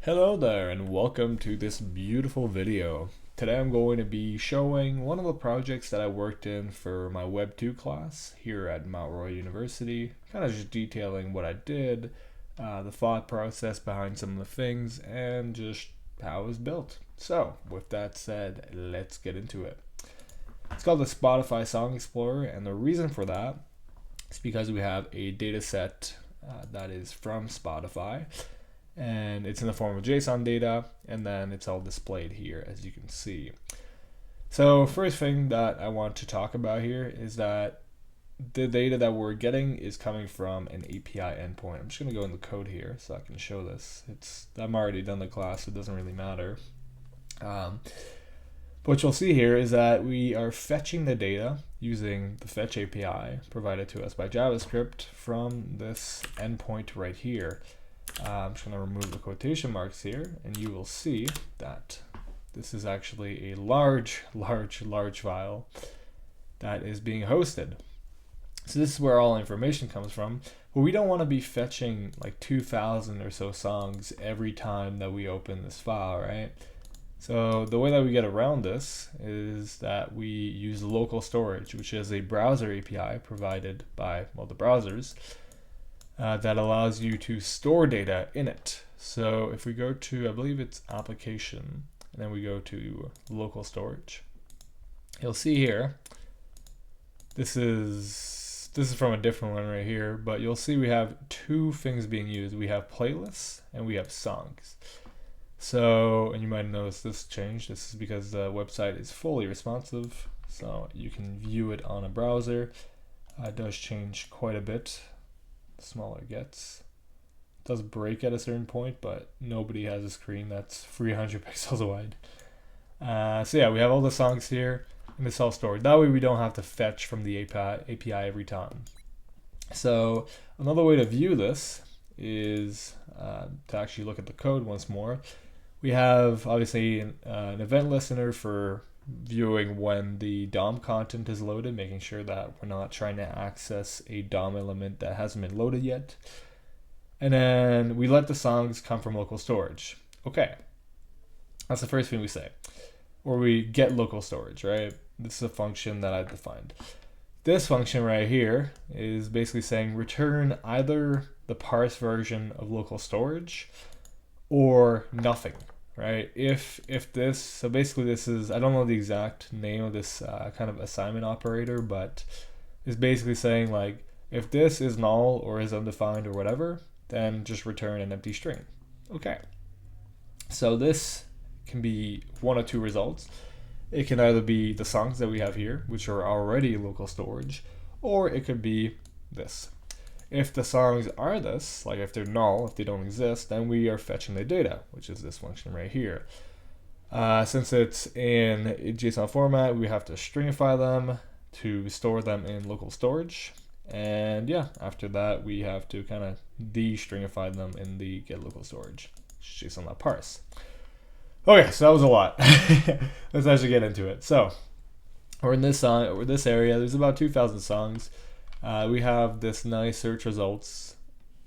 Hello there and welcome to this beautiful video. Today I'm going to be showing one of the projects that I worked in for my Web 2 class here at Mount Royal University, kind of just detailing what I did, the thought process behind some of the things, and just how it was built. So with that said, let's get into it. It's called the Spotify Song Explorer, and the reason for that is because we have a data set that is from Spotify, and it's in the form of JSON data, and then it's all displayed here as you can see. So first thing that I want to talk about here is that the data that we're getting is coming from an API endpoint. I'm just going to go in the code here so I can show this. I'm already done the class, so it doesn't really matter. What you'll see here is that we are fetching the data using the fetch API provided to us by JavaScript from this endpoint right here. I'm just going to remove the quotation marks here, and you will see that this is actually a large file that is being hosted. So this is where all information comes from, but we don't want to be fetching like 2,000 or so songs every time that we open this file, right? So the way that we get around this is that we use local storage, which is a browser API provided by, well, the browsers, that allows you to store data in it. So if we go to, I believe it's application, and then we go to local storage, you'll see here, this is from a different one right here, but you'll see we have two things being used. We have playlists and we have songs. So, and you might notice this change. This is because the website is fully responsive, so you can view it on a browser. It does change quite a bit. The smaller it gets. It does break at a certain point, but nobody has a screen that's 300 pixels wide. So yeah, we have all the songs here, and it's all stored. That way we don't have to fetch from the API every time. So another way to view this is to actually look at the code once more. We have obviously an event listener for viewing when the DOM content is loaded, making sure that we're not trying to access a DOM element that hasn't been loaded yet. And then we let the songs come from local storage. Okay, that's the first thing we say. Or we get local storage, right? This is a function that I've defined. This function right here is basically saying return either the parsed version of local storage or nothing, right? If this, so basically this is, I don't know the exact name of this kind of assignment operator, but it's basically saying like, if this is null or is undefined or whatever, then just return an empty string. Okay, so this can be one of two results. It can either be the songs that we have here, which are already local storage, or it could be this. If the songs are this, like if they're null, if they don't exist, then we are fetching the data, which is this function right here. Since it's in a JSON format, we have to stringify them to store them in local storage. And yeah, after that, we have to kind of de-stringify them in the get local storage, JSON.parse. Okay, so that was a lot. Let's actually get into it. So we're in this area. There's about 2,000 songs. We have this nice search results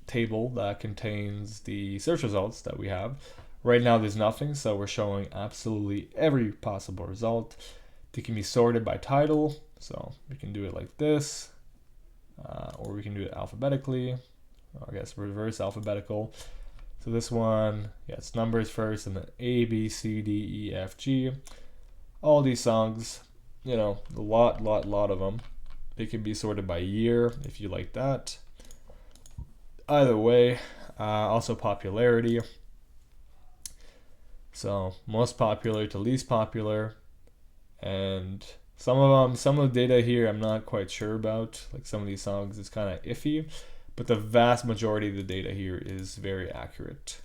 table that contains the search results that we have. Right now there's nothing, so we're showing absolutely every possible result. They can be sorted by title, so we can do it like this, or we can do it alphabetically, or I guess reverse alphabetical. So this one, yeah, it's numbers first, and then A, B, C, D, E, F, G. All these songs, you know, a lot of them. They can be sorted by year if you like that. Either way, also popularity. So most popular to least popular, and some of the data here I'm not quite sure about. Like some of these songs is kind of iffy, but the vast majority of the data here is very accurate.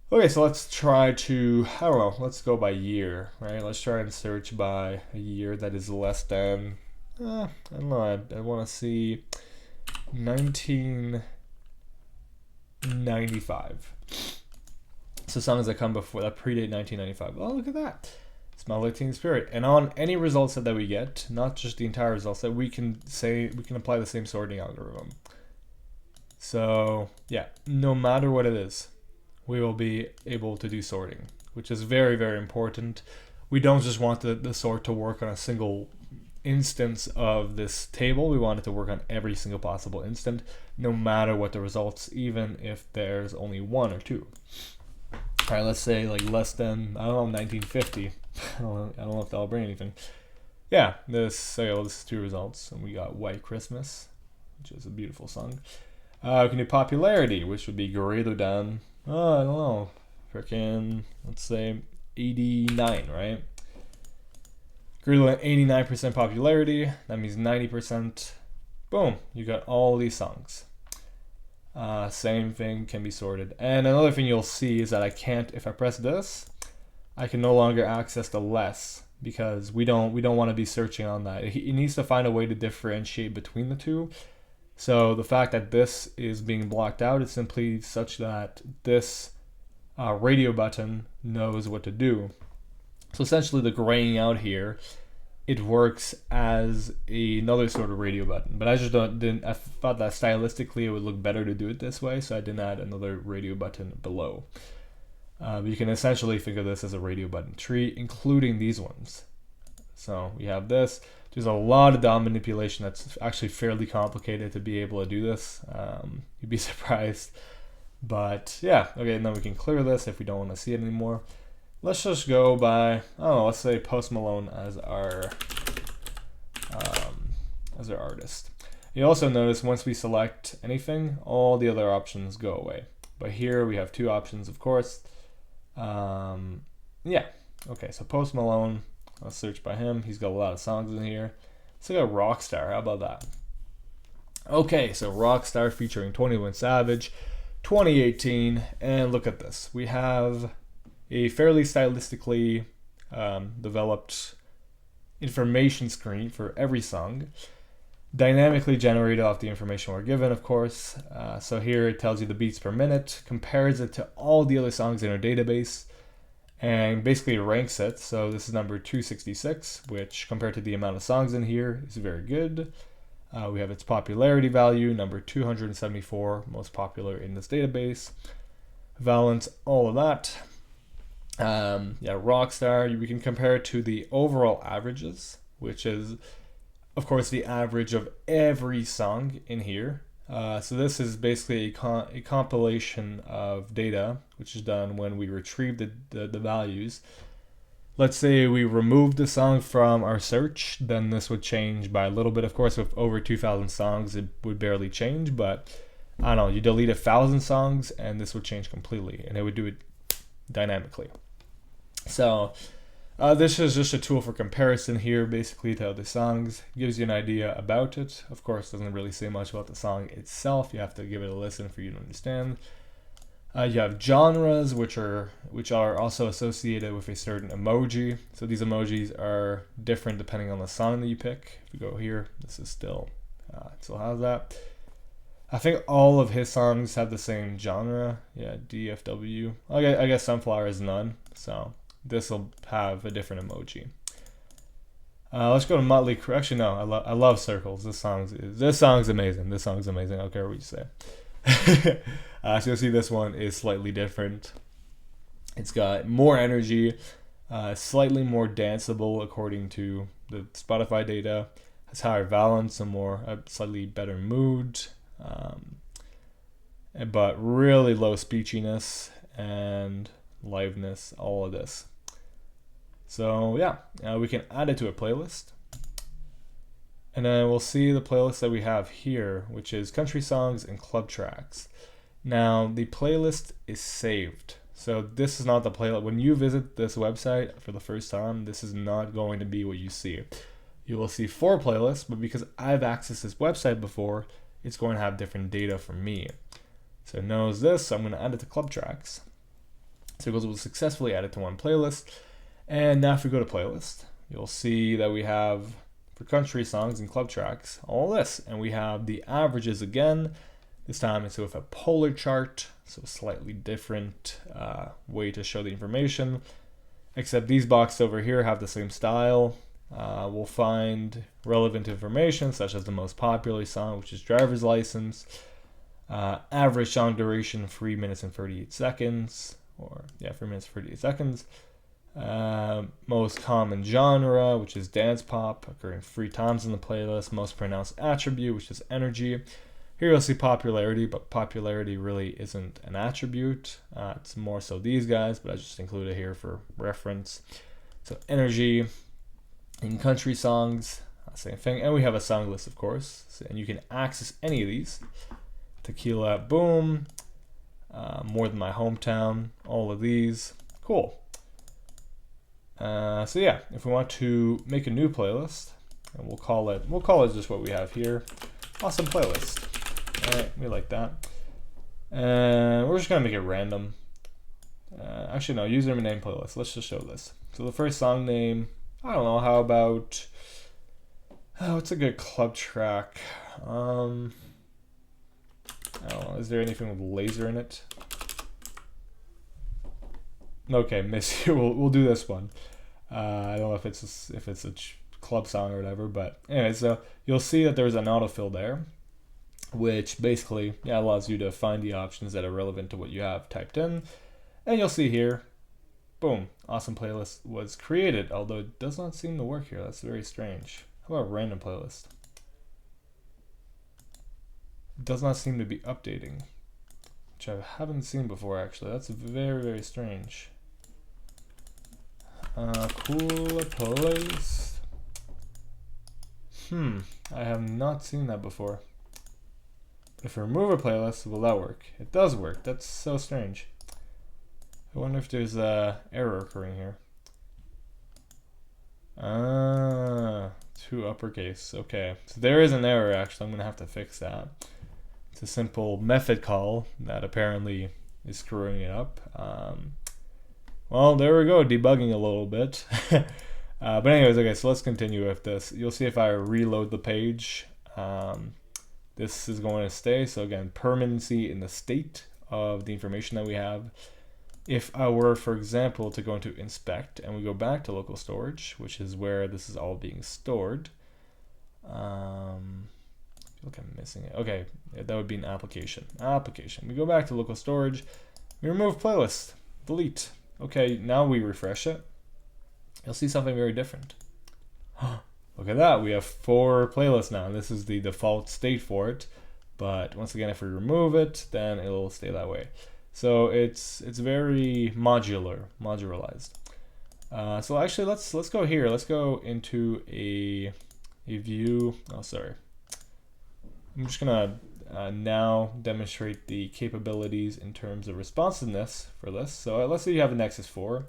Okay, so let's try to, I don't know, let's go by year, right? Let's try and search by a year that is less than, I don't know, I want to see 1995. So songs that come before, that predate 1995. Oh, look at that. Smell like Teen Spirit. And on any result set that we get, not just the entire result set, we can apply the same sorting algorithm. So yeah, no matter what it is, we will be able to do sorting, which is very, very important. We don't just want the sort to work on a single instance of this table. We want it to work on every single possible instant, no matter what the results, even if there's only one or two. All right, let's say like less than, I don't know, 1950. I don't know if that'll bring anything. Yeah, this is two results, and we got White Christmas, which is a beautiful song. We can do popularity, which would be greater than, I don't know, freaking, let's say 89, right? Greater than 89% popularity, that means 90%. Boom, you got all these songs. Same thing can be sorted. And another thing you'll see is that I can't, if I press this, I can no longer access the less, because we don't want to be searching on that. It needs to find a way to differentiate between the two. So the fact that this is being blocked out is simply such that this radio button knows what to do. So essentially the graying out here, it works as another sort of radio button. But I just I thought that stylistically it would look better to do it this way, so I didn't add another radio button below. You can essentially think of this as a radio button tree, including these ones. So we have this. There's a lot of DOM manipulation that's actually fairly complicated to be able to do this. You'd be surprised. But yeah, okay, and then we can clear this if we don't want to see it anymore. Let's just go by, I don't know, let's say Post Malone as our artist. You also notice once we select anything, all the other options go away. But here we have two options, of course. Yeah, okay, so Post Malone, let's search by him. He's got a lot of songs in here. Let's look at Rockstar, how about that? Okay, so Rockstar featuring 21 Savage, 2018, and look at this. We have a fairly stylistically developed information screen for every song, dynamically generated off the information we're given, of course. So here it tells you the beats per minute, compares it to all the other songs in our database, and basically ranks it. So this is number 266, which compared to the amount of songs in here is very good. We have its popularity value, number 274, most popular in this database. Valence, all of that. Yeah, Rockstar, we can compare it to the overall averages, which is, of course, the average of every song in here. So this is basically a compilation of data, which is done when we retrieve the values. Let's say we remove the song from our search, then this would change by a little bit. Of course, with over 2,000 songs, it would barely change, but I don't know, you delete 1,000 songs and this would change completely, and it would do it dynamically. So this is just a tool for comparison here, basically, to other songs. Gives you an idea about it. Of course, doesn't really say much about the song itself. You have to give it a listen for you to understand. You have genres, which are also associated with a certain emoji. So these emojis are different depending on the song that you pick. If you go here, this is still has that. I think all of his songs have the same genre. Yeah, DFW. I guess Sunflower is none. So this will have a different emoji. Let's go to Motley Crue. Actually, no, I love Circles. This song's amazing. This song's amazing. I don't care what you say. So you'll see this one is slightly different. It's got more energy, slightly more danceable according to the Spotify data. Has higher valence, a slightly better mood, but really low speechiness and liveness, all of this. So yeah, we can add it to a playlist. And then we'll see the playlist that we have here, which is country songs and club tracks. Now, the playlist is saved. So this is not the playlist. When you visit this website for the first time, this is not going to be what you see. You will see 4 playlists, but because I've accessed this website before, it's going to have different data from me. So it knows this, so I'm going to add it to club tracks. So it will successfully add it to one playlist. And now if we go to playlist, you'll see that we have, for country songs and club tracks, all this. And we have the averages again. This time it's with a polar chart, so a slightly different way to show the information. Except these boxes over here have the same style. We'll find relevant information, such as the most popular song, which is driver's license. Average song duration 3 minutes and 38 seconds, or yeah, 3 minutes 38 seconds. Most common genre, which is dance pop, occurring 3 times in the playlist. Most pronounced attribute, which is energy. Here you'll see popularity, but popularity really isn't an attribute. It's more so these guys, but I just include it here for reference. So energy in country songs, same thing. And we have a song list, of course, and you can access any of these. Tequila, boom. More Than My Hometown, all of these. Cool. So yeah, if we want to make a new playlist, and we'll call it just what we have here. Awesome playlist. All right, we like that. And we're just gonna make it random. Actually, no, username name playlist. Let's just show this. So the first song name, I don't know. How about what's a good club track? I don't know. Is there anything with laser in it? Okay, miss you. We'll do this one. I don't know if it's a club song or whatever, but anyway, so you'll see that there's an autofill there, which basically allows you to find the options that are relevant to what you have typed in. And you'll see here, boom, awesome playlist was created, although it does not seem to work here. That's very strange. How about random playlist? It does not seem to be updating, which I haven't seen before actually. That's very, very strange. Cool playlist. I have not seen that before. If I remove a playlist, will that work? It does work. That's so strange. I wonder if there's a error occurring here. Too uppercase. Okay, so there is an error actually. I'm gonna have to fix that. It's a simple method call that apparently is screwing it up. Well, there we go, debugging a little bit. But anyways, okay, so let's continue with this. You'll see if I reload the page, this is going to stay. So again, permanency in the state of the information that we have. If I were, for example, to go into inspect and we go back to local storage, which is where this is all being stored. I feel like I'm missing it. Okay, that would be an application. We go back to local storage, we remove playlist, delete. Okay, now we refresh it. You'll see something very different. Look at that, we have 4 playlists now, and this is the default state for it. But once again, if we remove it, then it'll stay that way. So it's very modularized. So actually, let's go here. Let's go into a view. Oh, sorry. I'm just gonna now demonstrate the capabilities in terms of responsiveness for this. So let's say you have a Nexus 4.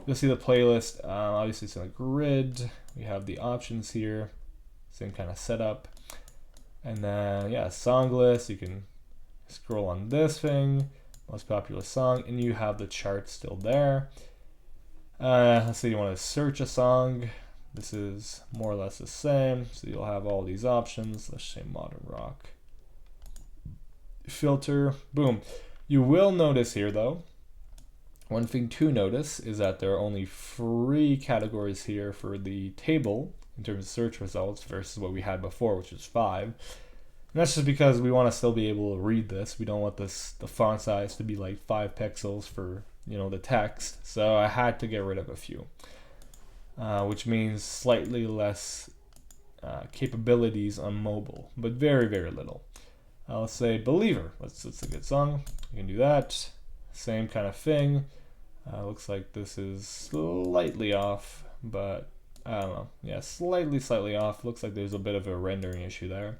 You'll see the playlist. Obviously, it's in a grid. We have the options here. Same kind of setup. And then yeah, song list. You can scroll on this thing. Most popular song, and you have the chart still there. Let's say you want to search a song. This is more or less the same, so you'll have all these options. Let's say modern rock. Filter, boom. You will notice here though, one thing to notice is that there are only 3 categories here for the table in terms of search results versus what we had before, which was 5. And that's just because we want to still be able to read this. We don't want the font size to be like 5 pixels for the text. So I had to get rid of a few, which means slightly less capabilities on mobile, but very, very little. Let's say Believer. That's a good song. You can do that. Same kind of thing. Looks like this is slightly off, but I don't know. Yeah, slightly off. Looks like there's a bit of a rendering issue there.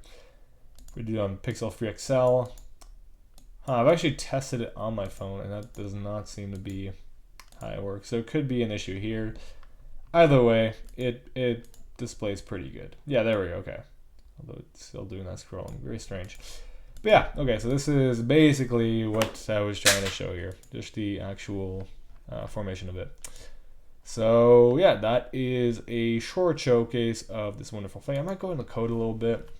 We do on Pixel 3 XL. I've actually tested it on my phone, and that does not seem to be how it works. So it could be an issue here. Either way, it displays pretty good. Yeah, there we go. Okay, although it's still doing that scrolling. Very strange. But yeah, okay. So this is basically what I was trying to show here. Just the actual formation of it. So yeah, that is a short showcase of this wonderful thing. I might go into code a little bit.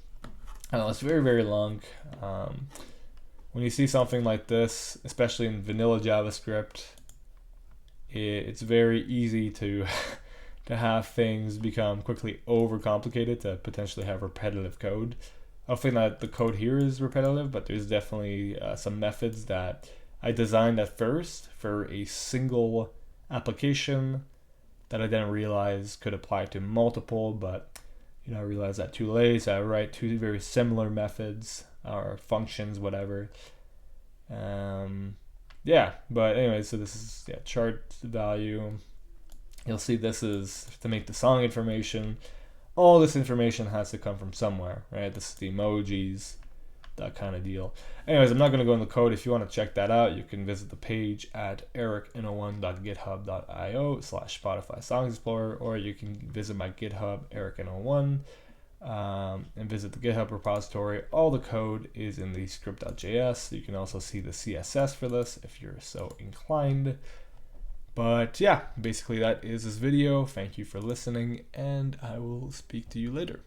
I know it's very, very long. When you see something like this, especially in vanilla JavaScript, it's very easy to have things become quickly overcomplicated to potentially have repetitive code. I don't think that the code here is repetitive, but there's definitely some methods that I designed at first for a single application that I didn't realize could apply to multiple, but I realized that too late, so I write two very similar methods or functions, whatever. Yeah, but anyway, so this is chart value. You'll see this is to make the song information. All this information has to come from somewhere, right? This is the emojis, that kind of deal. Anyways, I'm not going to go in the code. If you want to check that out, you can visit the page at eric101.github.io/Spotify Songs Explorer, or you can visit my GitHub, eric101, and visit the GitHub repository. All the code is in the script.js. You can also see the CSS for this if you're so inclined. But yeah, basically that is this video. Thank you for listening, and I will speak to you later.